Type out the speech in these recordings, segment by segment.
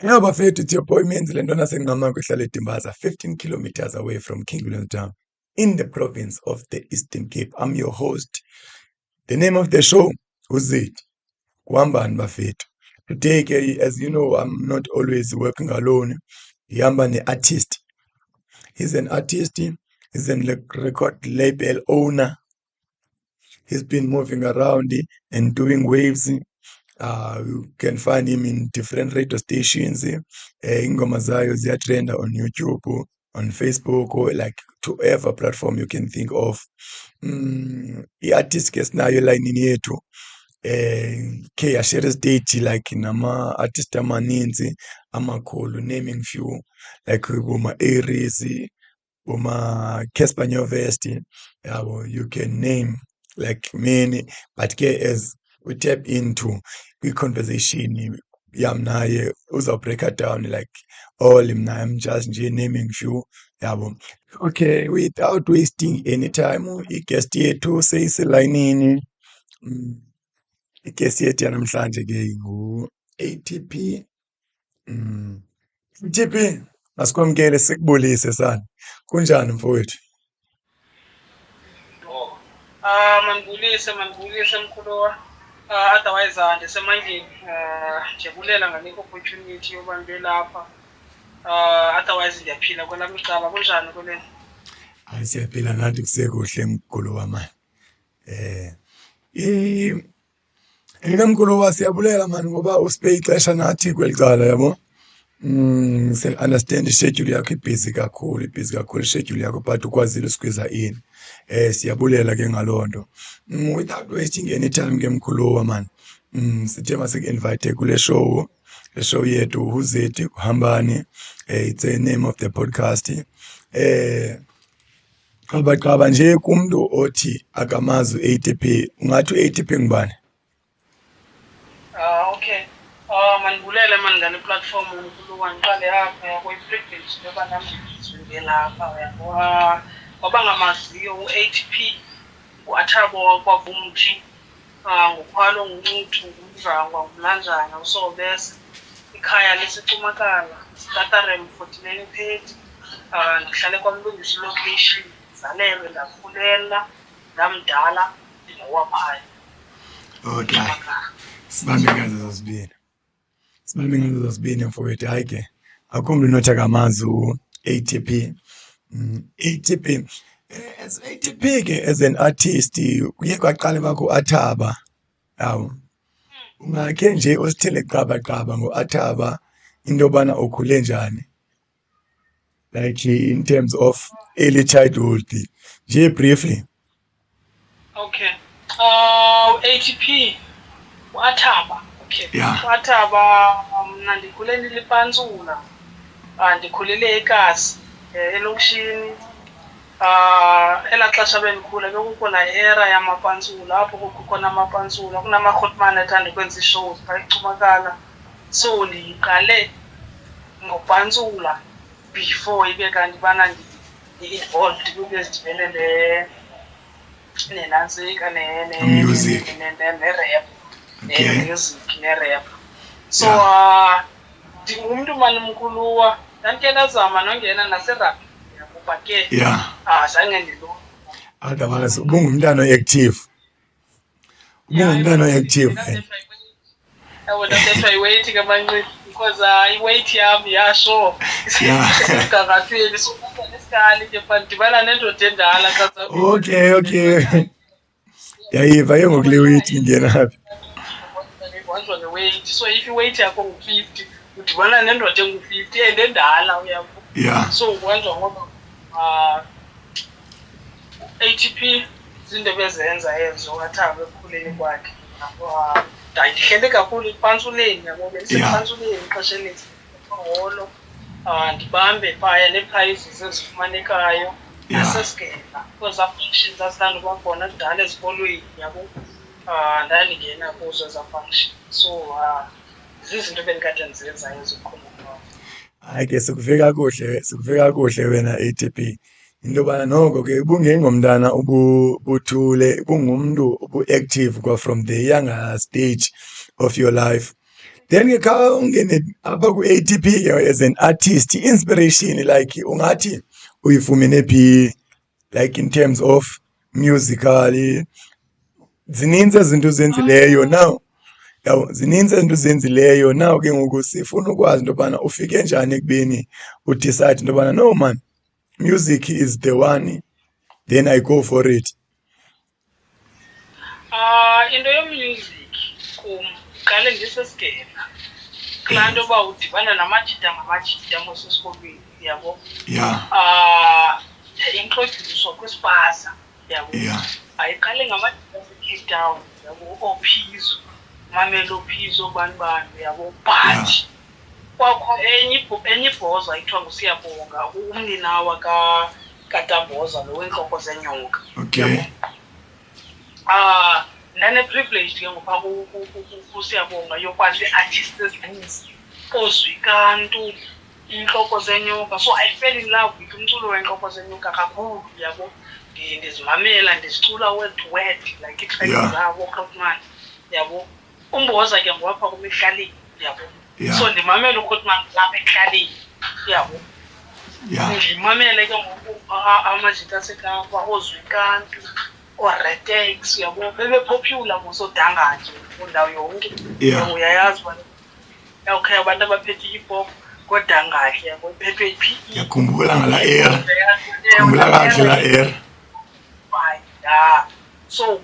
Yeah, Bafethu, it's your boy Menzile Ntona Sengamako ehlala eDimbaza, 15 kilometers away from King William Town, in the province of the Eastern Cape. I'm your host. The name of the show, who's it? Kwambani Bafethu. Today, as you know, I'm not always working alone. Yamba ne artist. He's an artist. He's a record label owner. He's been moving around and doing waves. You can find him in different radio stations. Ingoma zayo ziyatrenda on YouTube, on Facebook, or like to whatever platform you can think of. I-artist ke sinayo elayinini yethu ke yashare stage like nama-artist amaninzi amakhulu, naming few like boma Aries, boma Casper Nyovest, yabo, you can name like many, but ke as we tap into kwi-conversation yam naye uzawubreaka down like all mna I'm just nje naming few, yabo. Okay, without wasting any time, i-guest yethu seyiselayinini. I-guest yethu yanamhlanje ke ngu-ATP. ATP, masikwamkele sikubulise sana. Kunjani mfowethu? Mandibulise mkhuluwa. Otherwise ndisemandleni. Ndiyabulela ngale opportunity yoba ndibe lapha. Otherwise ndiyaphila kwelami icala. Kunjani kweleni? Hayi, siyaphila nathi kusekuhle mkhuluwa mani. Mkhuluwa, siyabulela mani ngoba usipe ixesha nathi kweli cala, yabo. Understand i-schedule yakho ibhizi kakhulu i-schedule yakho, but ukwazile usikhwiza in. Siyabulela ke ngaloo nto. Without wasting any time ke mkhuluwa man, sithe masik-invite kule show, le show yethu Who's It, Kuhambani. It's the name of the podcast. Qaba nje kumntu othi akamazi u-ATP, ungathi u-ATP ngubani? Okay. Mandibulele mani ngale platform mkhuluwa, ngiqale apha yakuyi-privilege yoba nami ndibe lapha, yabo. Wabangamaziyo u-ATP, u-Athabo kwaVumthi, nguKhwalo, nguNcuthu, nguMdlangwa, nguMlanjana, uSobese, ikhaya lesiCumakala, Stutterham 49 Peti. Ndihlale kwaMlungisi location, ndizalelwe ndakhulela, ndamdala, ndingowaphaya. Okay. Sibambe ngazo zozibini mfowethu. Hayi ke, akukho mntu nothi akamazi u-ATP. ATP, as ATP ke, as an artist, kuye kwaqale kwakho Athaba, yawo. Ungakhe nje usithele qaba ngo-Athaba into yobana ukhule njani, like in terms of early childhood, nje briefly. Okay. U-ATP, u-Athaba. Okay. Yeah. U-Athaba mna ndikhule ndilipantsula. Ndikhulele eKasi, elokishini. Elaa xesha bendikhula bekukho laa era yamapantsula, apho kukho namapantsula, kunama-hotman athanda ukwenza ii-shows phaa eCumakala. So ndiqale ngopantsula before ibe kanti bana ndi-involved kwiinto ezidibene nenantsika Music. nerap, Okay. ne-music nerap. So ndingumntu mani mkhuluwa, ndandike ndazama nongena naseraphi, kuba ke Yeah. zange ndilo. Otherwise, ubungumntana o-active. Ubungumntana o-active. Yabo, ndabethwa yi-weight ke manxiba because i-weight yam yasho isemgangathweni. So nesikali ke but ndibana nendoda endala xa Okay. Yayiva ke ngoku le weight ingena phi. Ndibanjwa nge-weight. So if i-weight yakho ngu-50 udibana nendoda engu-50 and endala, uyabo. Yeah. So kubanjwa ngoba ATP zinto bezenza ezo uAthabo ekukhuleni kwakhe. Ndihlele kakhulu epantsuleni, yabo, bendisepantsuleni ixesha elininzi eholo. Ndibambe phaya nee-prizes ezifumanekayo nasesigena kwezaa functions azithanda uba khona kudala ezikolweni, yabo. Ndandingena kuzo ezaa function. So zizinto bendikade ndizenza ezo khona. Hayi ke, sikuve kakuhle wena ATP. Into yobana noko ke ubungengomntana ubuthule, ubungumntu ubu-active from the younger stage of your life. then ke kha ungene apha ku-ATP ke as an artist, inspiration like ungathi uyifumene phi, like in terms of musically zininzi izinto uzenzileyo now. Yawo zininzi izinto uzenzileyo now, ke ngoku sifuna ukwazi into yobana ufike njani ekubeni udecide into yobana no man, music is the one, then I go for it. Into yomusic kum qale ndisesigena kulaa nto yoba udibana namajita ngamajita mosesikolweni, yabo. Introduced kwisipasa, yabo. Ayiqale ngamajita aseCape Town, yabo, oPhizo, Mamelo Phizo, bani, yabo. But kwakho enye ibhoza ekuthiwa nguSiyabonga, umninawa kaDamboza lo wentloko zenyoka. Okay. Ndane-privilege ke ngopha kuSiyabonga yokwazi ii-artists ezininzi, oZwikantu, intloko zenyoka. So I fell in love with umculo wentloko zenyoka kakhulu, yabo. Ndizimamela, ndizicula word to word like itracks zabo uCroftman, yabo. Umboza ke ngowapha kum ekuhlaleni, yabo. So ndimamela uCroftman lapha ekuhlaleni, yabo. Ndimamele ke ngoku amajita aseKapa, oZwikantu, oRetex, yabo. Bebepopular mosodanganje kundawo yonke. Uyayazi uba okay abantu abaphethe i-hip-hop kodangahle, yabo, iphethwe yi-PE. Ngiyakhumbula ngala era. Khumbula kahle la era. So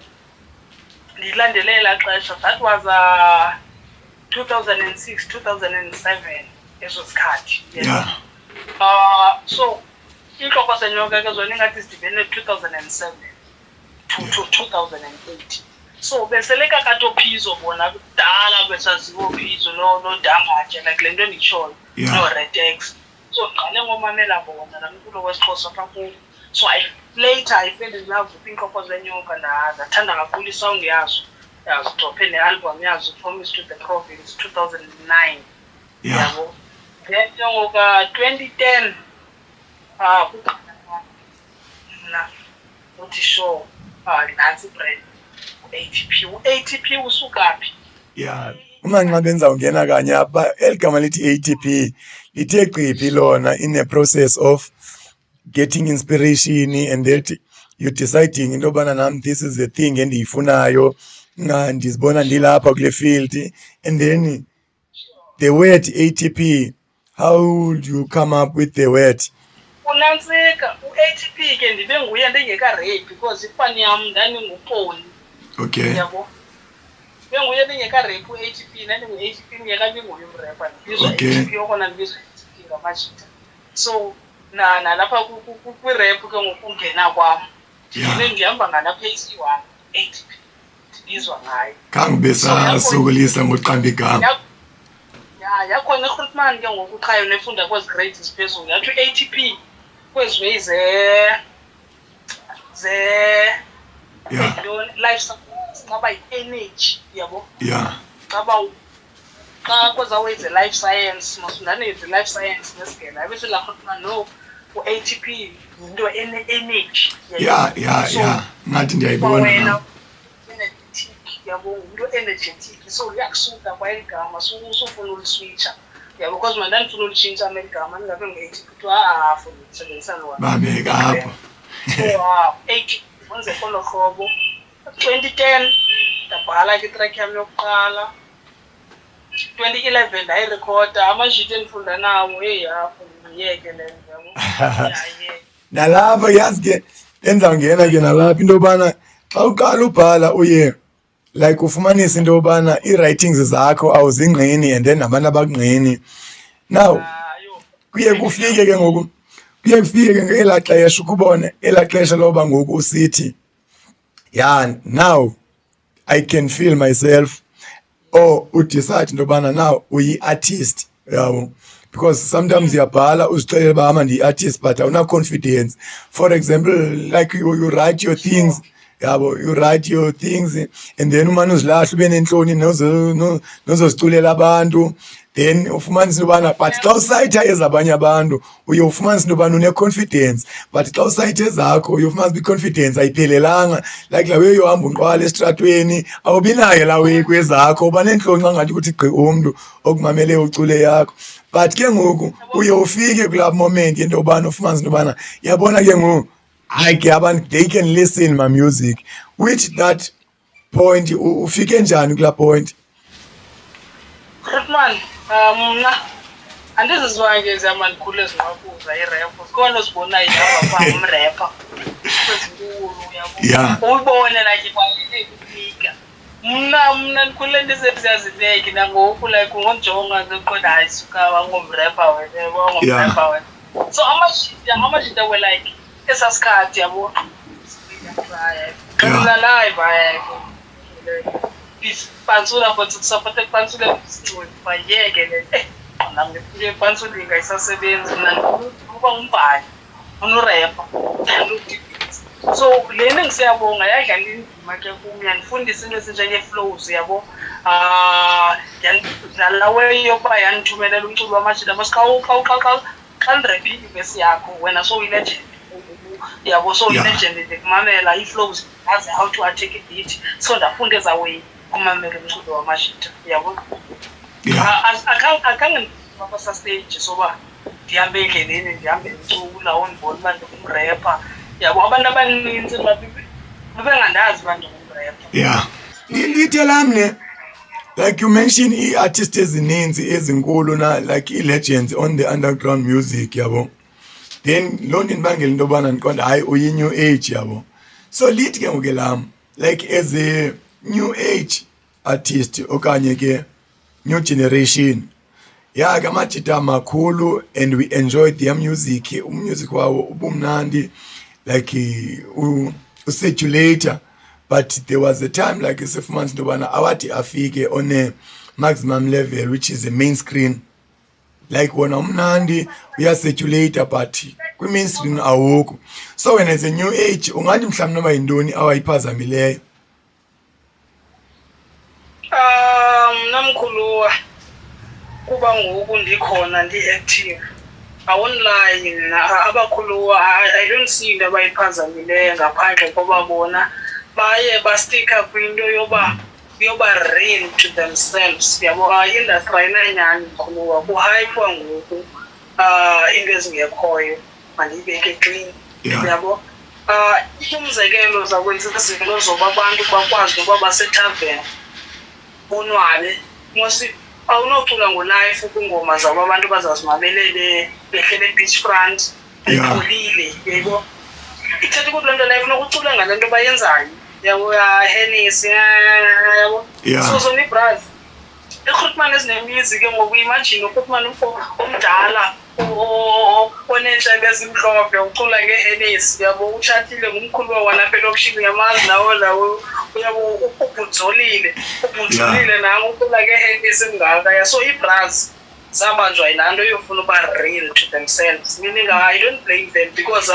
ndilandelela xesha, that was 2006, 2007 eso sikhathi. So intloko zenyoka ke zona ingathi sidibene 2007 to 2008. So beseleka kaTophizo bona kudala besaziwa uPhizo nodangatye like le nto enditshoyo, noRetex. So ndiqale ngomamela bona laa mculo wesiXhosa kakhulu. So I fell in love with intloko zenyoka, ndathanda kakhulu isong yazo. Yazidrophe ne-album yazo, Promise to the Province, 2009. Yabo. Then ke ngoku 2010 mna uthi sure nantsi brand ATP. U-ATP usuka phi? Uma nxa benzawungena kanye apha, eli gama lithi ATP lithe qiphi lona in a process of getting inspiration and that you deciding into yobana nam this is the thing endiyifunayo, ndizibona ndilapha kule field, and then the word ATP, how would you come up with the word? Unantsika u-ATP ke ndibe nguye ndingeka-rape because ifani yam ndandingupoli. Okay. Yabo. Benguye ndingeka-rape u-ATP, ndandingu-ATP ndingekabinguye umrepa, ndibizwa ATP okona ndibizwa ATP ngamajita. So nalapha kwi-rap ke ngokungena kwam ndihamba ngalapha e-C1 ATP ndibizwa ngayo. Khange besasokolisa ngoqamba igama. Yakhona iGrootman ke ngoku xa yona efunda kwezi grades ziphezulu yathi u-ATP kwezi way life support ngaba yi-energy, yabo. Xa kweza way ze-life science masundane ze-life science nesigela abe sela Grootman no u-ATP yinto ene-energy. Ngathi ndiyayibona wena energetic, yabo, into energetic. So liyakusuka kwa igama usufuna uliswitcha, yabo, because manje ndifuna ulishintsha amagama ningabe nge-ATP kuthiwa funa ukusebenzisa lona babeka apho. So 8 wenze kolo hlobo 2010 ndabhala ke track yami yokuqala. 2011 ndayirekhoda amajita endifunda nawo ngiyeke le nto, yabo. Nalapha yazi ke enzawungena ke nalapha into yobana xa uqala ubhala uye like ufumanise into yobana ii-writings zakho awuzingqini and then nabantu abangqini. Now kuye kufike ke ngoku ngelaa xesha ukubone elaa xesha loba ngoku usithi now I can feel myself, or udecide into yobana now uyi-artist, yabo, because sometimes uyabhala uzixelela uba hamba ndiyi-artist but awuna-confidence. For example, like you write your things, yabo, you write your things and then umane uzilahla ube nentloni nozoziculela abantu, then ufumanisa ubana but xa usayitha ezabanye abantu uye ufumanisa into yobana une-confidence, but xa usayitha ezakho uye ufumanisa uba i-confidence ayiphelelanga, like laa way yohamba unqwala esitratweni awubi nayo laa way kwezakho, uba neentloni ngathi ukuthi gqi umntu okumamele ucule yakho. But ke ngoku uye ufike kulaa moment into yobana ufumanisa into yobana yabona ke ngoku hayi ke abantu they can listen my music. Which that point ufike njani kulaa point? Grootman, mna andizizwange ezihamba ndikhulu ezinqakuza irepo, zikhona ozibonayo ihamba phaa umrepa ezinkulu, Yeah. uyibone like kwalele kunika mna ndikhule ndiseziyazineki nangoku like ungonjonga ngeqonda hayi suka wangomrepa wena wangomrepa wena. So amashita were like esasikhathi yabo xa live ayayiko pantsula for support pantsula bayeke le nami ngifike pantsula ingayisasebenzi uba umbhali unorepa. So lena ngisiyabonga yadlala indima ke kumi, yandifundisa into ezinjenge-flows yabo. Nalawe yokuba yandithumelela umculo wamashita mos xa ndirepile ivesi yakho wena soyilegend yabo, soyilegend ndikumamela ii-flows azi how to attack i-beat, so ndafunda ezaweyi kumamela umculo wamashita yabo. Akhange ndipapasa stage soba ndihambe endleleni ndihambe ndicula ondibona uba ndingumrepa yabo. Abantu abaninzi babengandazi uba ndingumrepa. Yeah. Lithe lam ne, like you mentioned ii-artists ezininzi ezinkulu na like ii-legends on the underground music yabo. Then loo nto indibangela into yobana ndiqonda hayi uyi-new age yabo. So lithi ke ngoku lam like as a new age artist okanye ke new generation, ya ke amajita makhulu and we enjoyed their music, umusic wawo ubumnandi like u-circulator, but there was a time like sifumanisa into yobana awathi afike on a maximum level which is the main screen, like wona umnandi uyacirculator but kwi-main screen awukho. So when as a new age ungathi mhlawumbi noba yintoni awayiphazamileyo? Namkhuluwa kuba ngoku ndikhona ndi-active awonline abakhuluwa I don't see into abayiphazamileyo ngaphandle koba bona baye bastika kwinto yoba real to themselves yabo. Industry ayinanyani mkhuluwa, kuhypwa ngoku into ezingekhoyo, mandiyibeke clean yabo. Umzekelo zakwenza izinto zoba abantu bakwazi noba basethaveni bonwabe mosi awunocula ngolife kwingoma zabo abantu bazazimabelele behlele beach front bekhulile yebo. Ithetha ukuthi loo nto leyo funeka ucule ngale nto bayenzayo yabo, Hennessy yabo. So zona ibraz iGrootman ezinemusic ke ngoku imagine uGrootman omdala onenhlebe ezimhlophe ucula ngeHennessy yabo, utshatile ngumkhulu walapha elokishini yamazi lawo uyabo ubhutsolile nango ucula ngeHennessy ngaka ya. So ibraz zabanjwa yilaa nto yofuna uba real to themselves, meaning I don't blame them because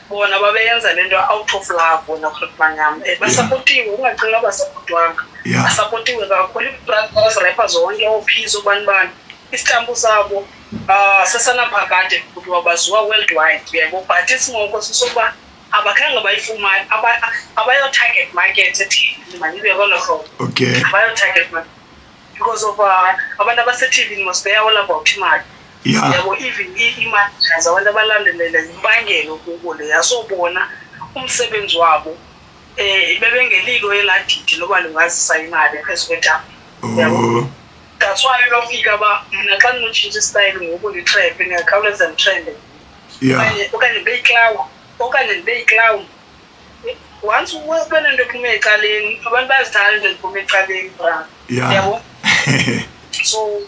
bona babeyenza le nto out of love. Bona Grootman yam basapotiwe, ungacinga basapotwanga, basapotiwe kakhulu. Ibraz rapper zonke ophizo ubani isitampu sabo sesanaphakade kuthiwa baziwa worldwide yabo, but isingoko sisokuba abakhange bayifumane abayo-target market ethile, manibe ngolo hlobo. Okay. Abayo-target market because of abantu abaseTV must they are all about imali. Yabo, even i-managers abantu abalandelela imbangelo kubo leya. So bona umsebenzi wabo bebengeliko eladidi loba lungazisa imali phezu kwetafile yabo. That's why uyofika ba mna xa ndinotshintsha istyle ngoku ndi-trap ndingakhawuleza nditrende okanye ndibe yiclown. Once benento ephuma ecaleni abantu bayazithanda into eziphuma ecaleni bra yabo. So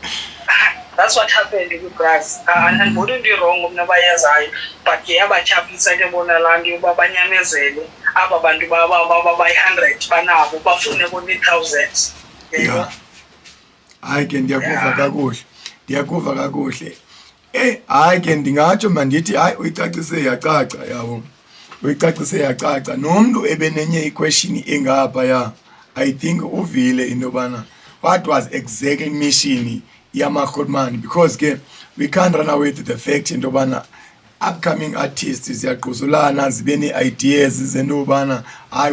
that's what happened with Brass. Andiboni into irongo mna bayenzayo, but ke yabatyhafisa ke bona laa nto yoba banyamezele aba bantu bayi-100 banabo bafune bona ii-thousands yebo. Hayi ke ndiyakuva kakuhle. Hayi ke ndingatsho mandithi hayi uyicacise yacaca yabo, uyicacise yacaca. Nomntu ebenenye iquestion engapha I think uvile into yobana what was exactly mission yama-Goodman, because ke we can't run away to the fact into yobana upcoming artists ziyagquzulana zibe nee-ideas zento yobana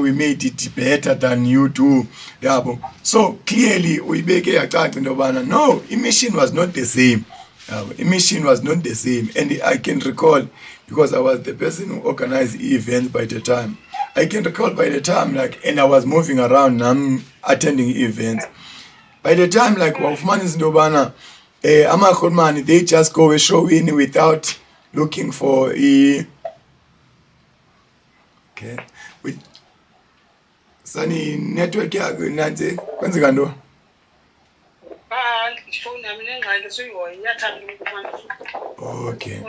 we made it better than you do, yabo. So clearly uyibeke yacaca into yobana no, mission was not the same. Mission was not the same, and I can recall, because I was the person who organized events by the time. I can recall by the time, and I was moving around, I'm attending events. By the time, wafumana izinto yobana ama-Goodman, they just go a show in without looking for with Sunny network yakho nansi kwenzeka ntoni? Ifoni yami nengxaki suyihoya iyathanda ukumane. Okay.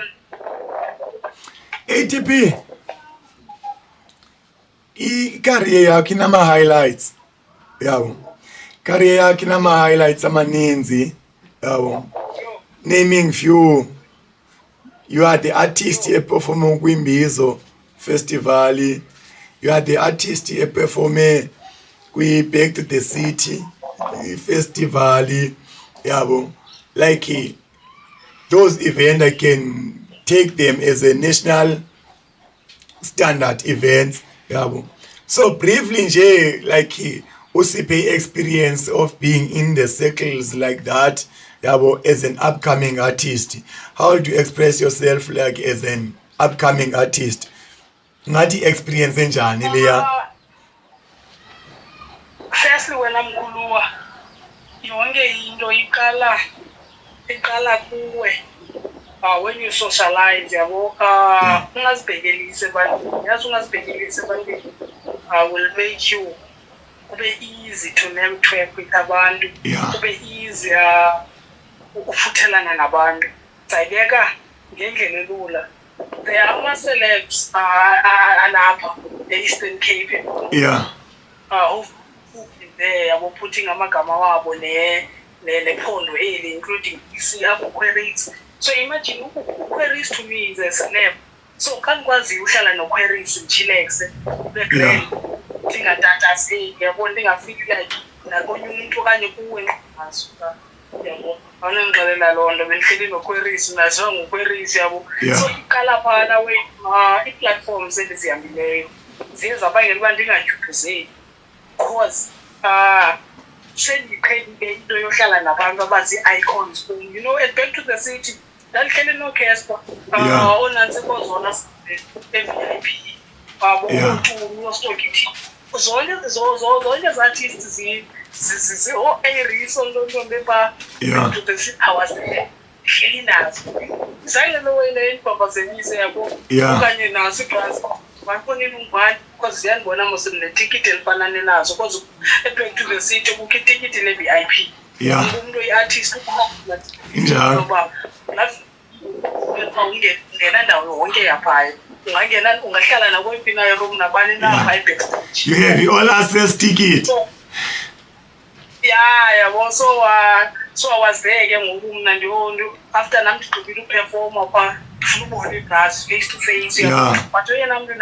ATP, i-career yakho inama-highlights, yabo. Career yakho inama-highlights amaninzi, yabo. Naming few, you are the artist eperforme kwiMbizo Festival, you are the artist eperforme kwi-Back to the City Festival, yabo. Those events, I can take them as a national standard events, yabo. So briefly nje, usiphe experience of being in the circles like that, yabo, as an upcoming artist. How do you express yourself as an upcoming artist? Ngathi experience enjani leya? Firstly, when I'm Mkhuluwa, yonke into iqala kuwe. When you socialize, yabo, ungazibhekelisi ebantwini. Yazi ungazibhekelisi ebantwini will make you ube easy to network with abantu. Ube easy ufuthelana nabantu. Sayibeka ngendlela elula. There are ama-celebs alapha e-Eastern Cape. Who've been there, putting amagama wabo nephondo eli, including Aquarius. So imagine Aquarius to me is a celeb. So kanikwazi uhlala no-Aquarius chillax background tingatatazeki, yabo, ndingafiki like nakonye umuntu okanye kuwe ngasuka, yabo. Awunengixelela loo nto bendihleli no-Aquarius, naziwa ngo-Aquarius, yabo. So iqala phana ii-platforms endizihambileyo ziye zabangela uba ndingadyuduzeli, because sendiqhelile into yohlala nabantu abazi-icons kum. You know, at Back to the City ndandihleli no-Casper, oonantsi kozona e-VIP, uTumi, uStokiti, zonke ezi-artists o-Aries, ontontombe phaa Back to the City, I was there, ndihleli nazo. Zange lowele indibabhazelise, yabo, okanye naso ibrasi bafonile ungubani, because ziyandibona mos ndinetikiti elifanane nazo, because e-Back to the City kukho itikiti le-VIP. Umuntu oyi-artist injalo ungena ndawo yonke yaphayo, ungahlala nakweyiphi na iroom nabani na phaa backstage. You have all access ticket. Yabo. So I was there ke ngoku mna after nam ndigqibile uperforma phaa ndifuna ubona ibrasi face to face, but oyena mntu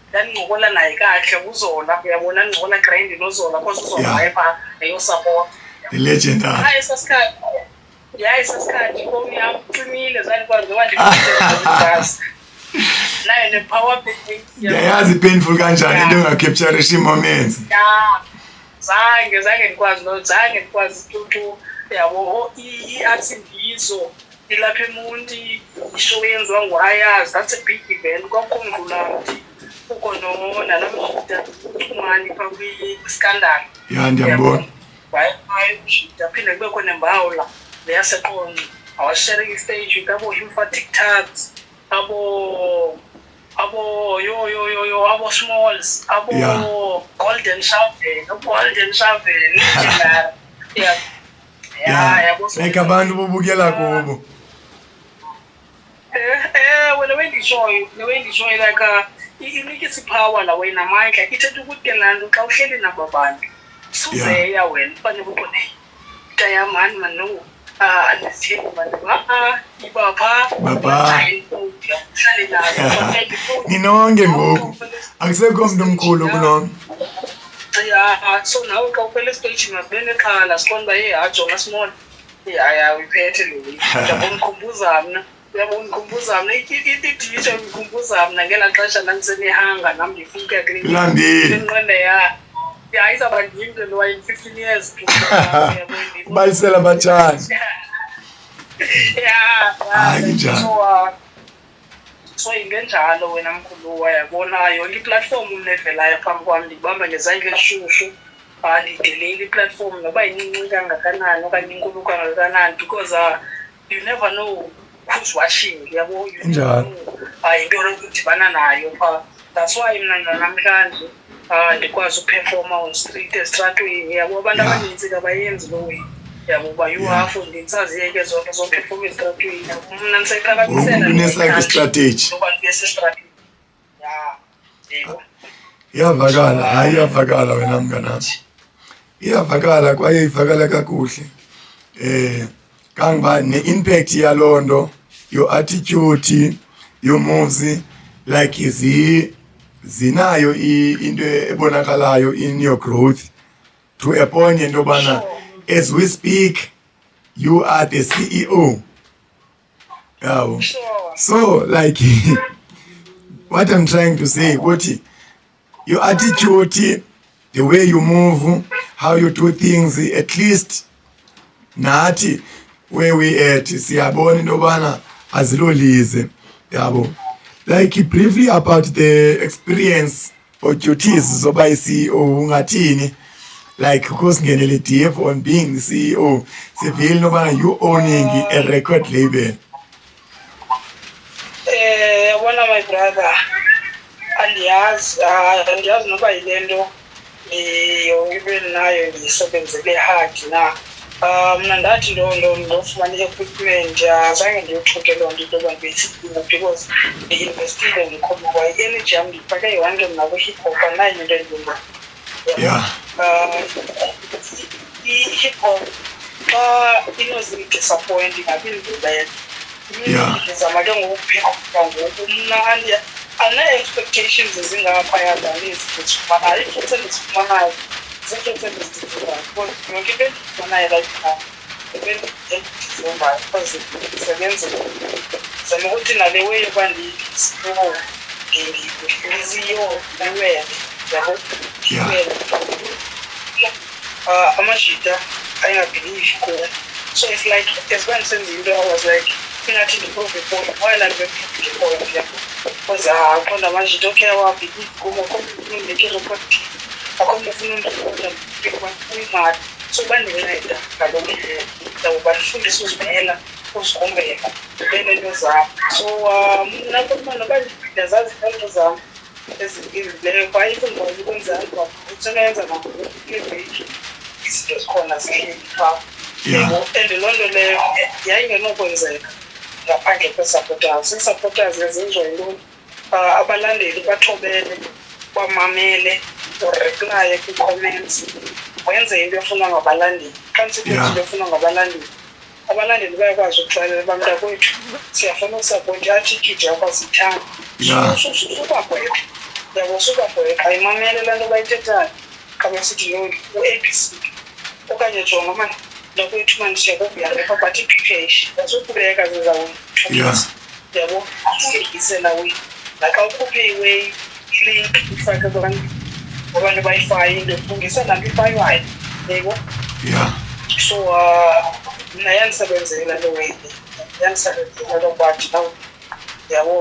ndandincokola naye kakuhle uZola, uyabona, ndincokola grind noZola because uZola wayephaa eyosupport. The legendary. Sasikhathi ifowuni yam icimile, zandikwazi ngoba ndibhasi nayo ne-power bank. Yayazi painful kanjani into ongacapturisha ii-moments. Zange ndikwazi tu, yabo. I-Arts Mbizo ilapha eMonti, ishow yenziwa nguAyazi, that's a big event. Kwakho Mngulamthi, kukho nalaa Mngumani phaa kwi-Scandal. Ndiyambona. Phinde kubekho neMbawula leyaseQonce. I was sharing stage with abo Hufa TikToks, abo Smalls, abo Golden Shovel, legendary. Like abantu bobukela kubo. Wena wendishoyo like inikisa ipower la wena amandla, ithetha ukuthi ke laa nto xa uhleli nabo bantu suzeya wena ufane ubone Diamond manu andithembi bantu ibapha uhlale nazo ninonke ngoku, akusekho mntu omkhulu kunomi. So nawe xa ukhwela esiteyijini mazibe nexhala, sibone uba ajonga Small ya uyiphethe le yabona ukhumbuza mna uyabona ukhumbuza mna idisho ngikhumbuza mna ngela xesha nangisenihanga nami ndifika kule inqende ya izaba ndimntu lo waye 15 years balisela batshana so ingenjalo wena mkhulu wayabona yonke iplatform umlevelayo phambi kwam ndibamba ngezandla eshushu ndidelele iplatform noba incinci kangakanani okanye inkulu kangakanani because you never know who's watching yabo njalo into yokudibana nayo pha that's why mna namhlanje ndikwazi uperforma on street estratweni yabo abantu abaninzi kabayenzi lo yabo ba you have nditsaziyeke zonke zoperforma estratweni mna ndiseqhakamisela strategy ngoba ndisestrategy yebo iyavakala hayi iyavakala wena mnganami iyavakala kwaye ivakala kakuhle kangiba ne-impact yalonto your attitude your moves like zinayo into ebonakalayo in your growth to a point into bana as we speak you are the CEO yabo so like what I'm trying to say ukuthi your attitude, the way you move, how you do things, at least nathi where we at siyabona into bana azilolize yabo like briefly about the experience or duties zoba i-CEO ungathini like kusingenele deep on being the CEO sivile into bana you owning a record label yabona my brother andiyazi noba yile nto ibe nayo ndiyisebenzele hard na mna ndathi ndofumana i-equipment azange ndiyothuke loo nto into yoba ndibe-CEO because ndi-investile ndikhona kwa i-energy yam ndifake yonke mna kwi-hip hop anayo into endinga i-hip hop xa inozindisappoint ingabindibele ndizama ke ngokupheka ngoku mna ana-expectations ezingaphaya zalezi ndizifumanayo iifuthe endizifumanayo ziifuthe endizidingayo because yonke into endizifumanayo right now endizivayo because ndisebenzile zama ukuthi nale way yoba ndiyisiyo ndihliziyo iwele yabo iwele amashita ayingabhilivi kuwo so it's like as uba ndisenza into I was like ingathi ndiprove ipoint while I'm point yabo because aqonda amashita okay awabhilivi kumo akhombe ndeke-report akhombe ufuna undirekhoda imali so bandinceda ngaloo ndlela ndawuba ndifundisa uzimela uzikhombeka nento zam so mna kodwa noba ndiyazazi iinto zam ezileyo kwaye ifundibona ukwenzani usenayenza naveki izinto zikhona zihleli phaa and loo nto leyo yayingenokwenzeka ngaphandle kwesupporters ii-supporters ezenziwa yintoni abalandeli bathobele bamamele ureplaye kwii-comments wenze into efunwa ngabalandeli xa ndisithi into efunwa ngabalandeli abalandeli bayakwazi ukuxelela bamntakwethu siyafuna usapoti attitude yakho siyithanda subagweqa yabo subagweqa imamele laa nto bayithethayo xa besithi u-ABC okanye jonga mani mntakwethu mani siyakuvuyapha but i-PPH asukubeka zizawuthumisa yabo asiyigisela wena naxa ukhuphe iweyi ilink ifake abantu bayifayo ndifungisa laa nto ifaywayo yebo so mna yandisebenzela loo way yandisebenzela loo kwathi yabo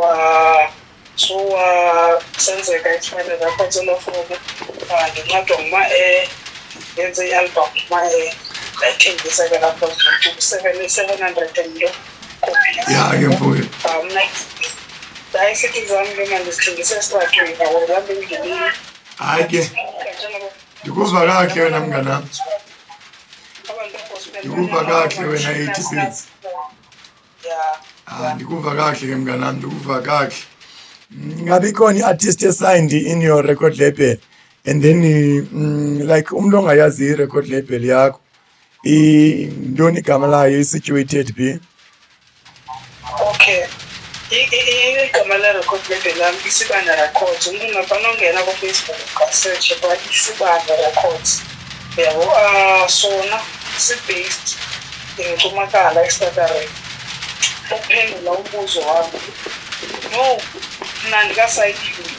so senzeka expired records elofobo ndincedwa nguma yenze i-album nguma ndayithengisa ke lapho 700 and lo ke mfuyo mna ndayisithi zam ke mna ndizithengisa esitratweni yabo zihambe endleleni hayi ke ndikuva kakuhle wena mnganam ndikuva kakuhle wena ATP ndikuva kakuhle ke mnganam ndikuva kakuhle ngabe ikhona i-artist esigned in your record label and then like umuntu ongayazi i-record label yakho intoni igama layo i-situated b okay igama le-record label yami Isibanda Records umuntu ungafana ungena ku-Facebook usearch but Isibanda Records yabo sona si-based ngicumakala eStadareni. Ukuphendula umbuzo wami, no, mina ndikasayidini,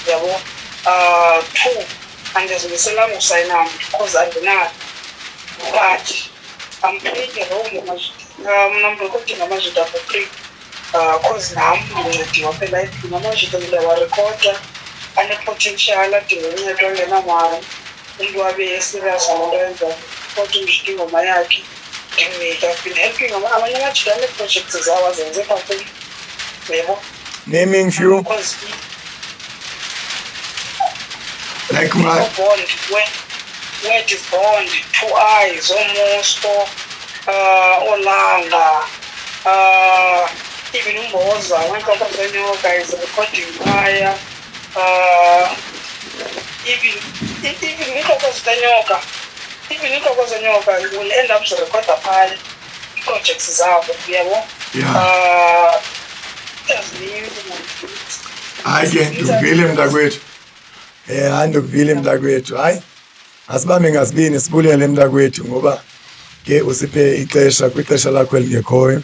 yabo. 2, andizimiselanga usayina mntu because andinayo. But I'm playing a role mna mntu kodinga amajita for free because nam ndincediwa phela edinga amajita ndiyawarekhoda ane-potential adinga uncedo angenamali. Umntu abe serious ngento yenza kodwa umjita ingoma yakhe ndimnika. I've been helping amanye amajita ane-projects zawo azenze kakhulu, yebo. Naming few, Because like my, bond, where is bond, 2 eyes, almost, Olanga, even Umboza, when Kapasanyoka is recording fire, even Nikokosanyoka will end up to record a file, projects is out, yeah. Ndikuvile mntakwethu. Ndikuvile mntakwethu. Hayi, asibambe ngasibini sibulele mntakwethu ngoba ke usiphe ixesha kwixesha lakho elingekhoyo.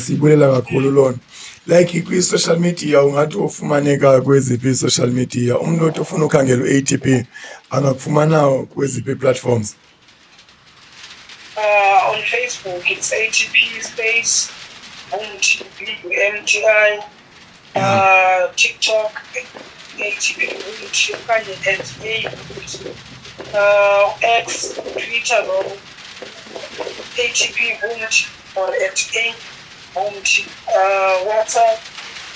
Sibulela kakhulu lona. Like kwi-social media ungathi ufumaneka kweziphi i-social media? Umuntu othi ufuna ukhangela u-ATP angakufumana kweziphi platforms? On Facebook, it's ATP space, MTI, TikTok, ATP, X, Twitter, ATP, or at A, WhatsApp,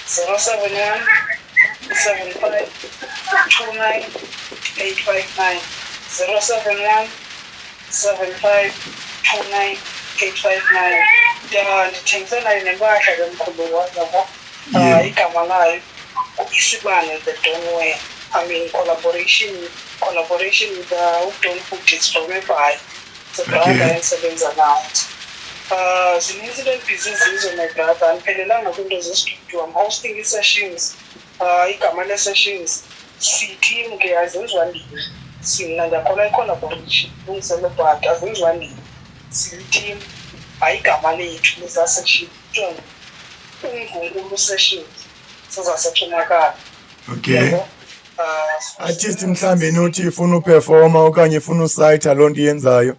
071 75 29 859, 071 75 29 859. Ndithengise nayo nempahla ke mkhulu wazabo. Igama layo Isibane the Donway. I mean collaboration with Udon Footage from Ebai. The brother ensebenza nathi. Zininzi business my brother andiphelelanga kwinto zestudio. I'm hosting i-sessions. Igama le-sessions si-team ke azenziwa ndini. Sina ndakhola i-collaboration lungisele but azenziwa ndini. Si-team ayigama lethu leza-session. Ungungulu sessions sezaseThunakala. Okay. Artist mhlambe nothi ifuna uperforma okanye ifuna usayitha loo nto yenzayo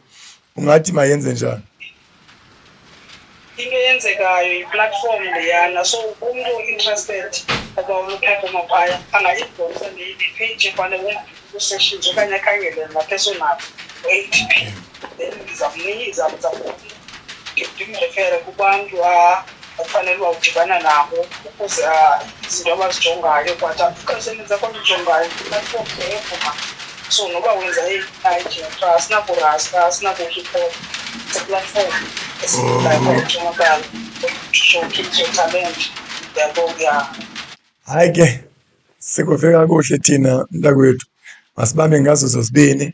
ungathi mayenze njani? Into eyenzekayo i-platform leyana, so umuntu interested about uperforma phaya angayibonisa ngeyipage efanele ku-sessions okanye akhangele na-personal ATP. Then ngizamnika ndimrefere kubantu afanele udibana nabo ukuze izinto abazijongayo but ukhasebenza kwazijongayo platform eyevuma. So noba wenza i-IGF sinakurasta sinaku-hip-hop, it's a platform esiyitholakala showcase your talent. Yabo. Hayi ke sikuve kakuhle thina mntakwethu, masibambe ngazo zozibini.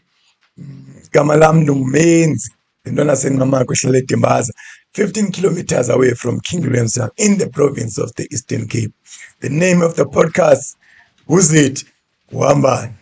Igama lam ndinguMenzi, yintwana senqamakho ehlala eDimbaza, 15 kilometers away from King Williamstown in the province of the Eastern Cape. The name of the podcast, Who's It? Uhambani.